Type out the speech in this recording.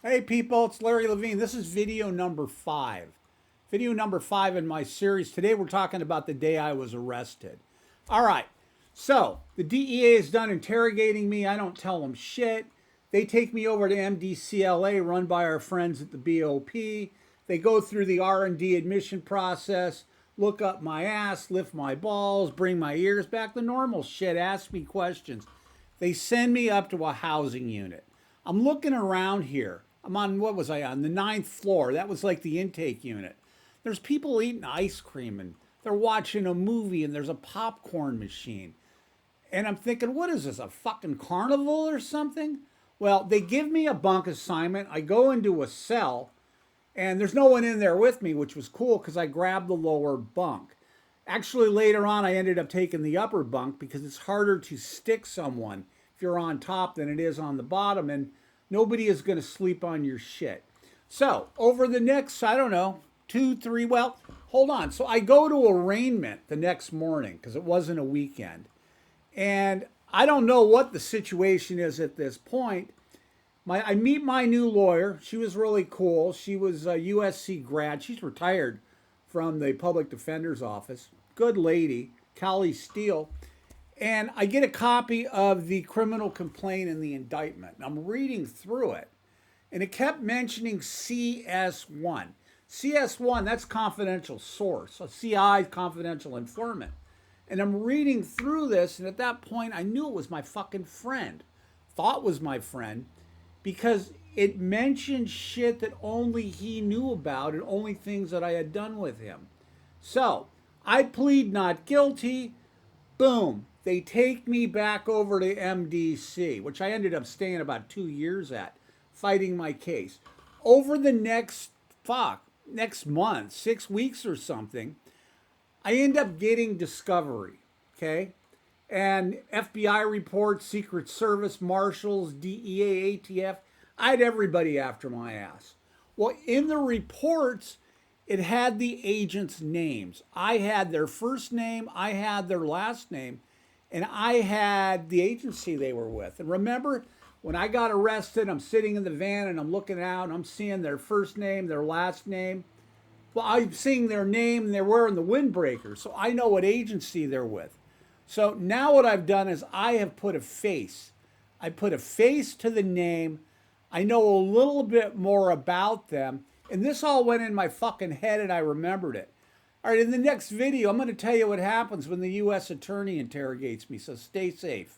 Hey people, it's Larry Levine. This is video number 5. Video number 5 in my series. Today we're talking about the day I was arrested. All right, so the DEA is done interrogating me. I don't tell them shit. They take me over to MDCLA, run by our friends at the BOP. They go through the R&D admission process, look up my ass, lift my balls, bring my ears back, the normal shit, ask me questions. They send me up to a housing unit. I'm looking around here. I'm on, what was I on? The 9th floor. That was like the intake unit. There's people eating ice cream and they're watching a movie and there's a popcorn machine. And I'm thinking, what is this, a fucking carnival or something? Well, they give me a bunk assignment. I go into a cell and there's no one in there with me, which was cool because I grabbed the lower bunk. Actually, later on, I ended up taking the upper bunk because it's harder to stick someone if you're on top than it is on the bottom, and nobody is going to sleep on your shit. So, over the next, I don't know, 2, 3, well, hold on. So, I go to arraignment the next morning because it wasn't a weekend. And I don't know what the situation is at this point. I meet my new lawyer. She was really cool. She was a USC grad. She's retired from the public defender's office. Good lady, Callie Steele. And I get a copy of the criminal complaint and the indictment. I'm reading through it, and it kept mentioning CS1. CS1, that's confidential source. A CI, confidential informant. And I'm reading through this, and at that point, I knew it was my fucking friend. Thought was my friend, because it mentioned shit that only he knew about and only things that I had done with him. So I plead not guilty. Boom. They take me back over to MDC, which I ended up staying about 2 years at, fighting my case. Over the next month, 6 weeks or something, I end up getting discovery. Okay. And FBI reports, Secret Service, Marshals, DEA, ATF. I had everybody after my ass. Well, in the reports, it had the agents' names. I had their first name, I had their last name, and I had the agency they were with. And remember, when I got arrested, I'm sitting in the van and I'm looking out and I'm seeing their first name, their last name. Well, I'm seeing their name and they're wearing the windbreaker, so I know what agency they're with. So now what I've done is I have put a face. I put a face to the name. I know a little bit more about them. And this all went in my fucking head and I remembered it. All right, in the next video, I'm going to tell you what happens when the U.S. attorney interrogates me. So stay safe.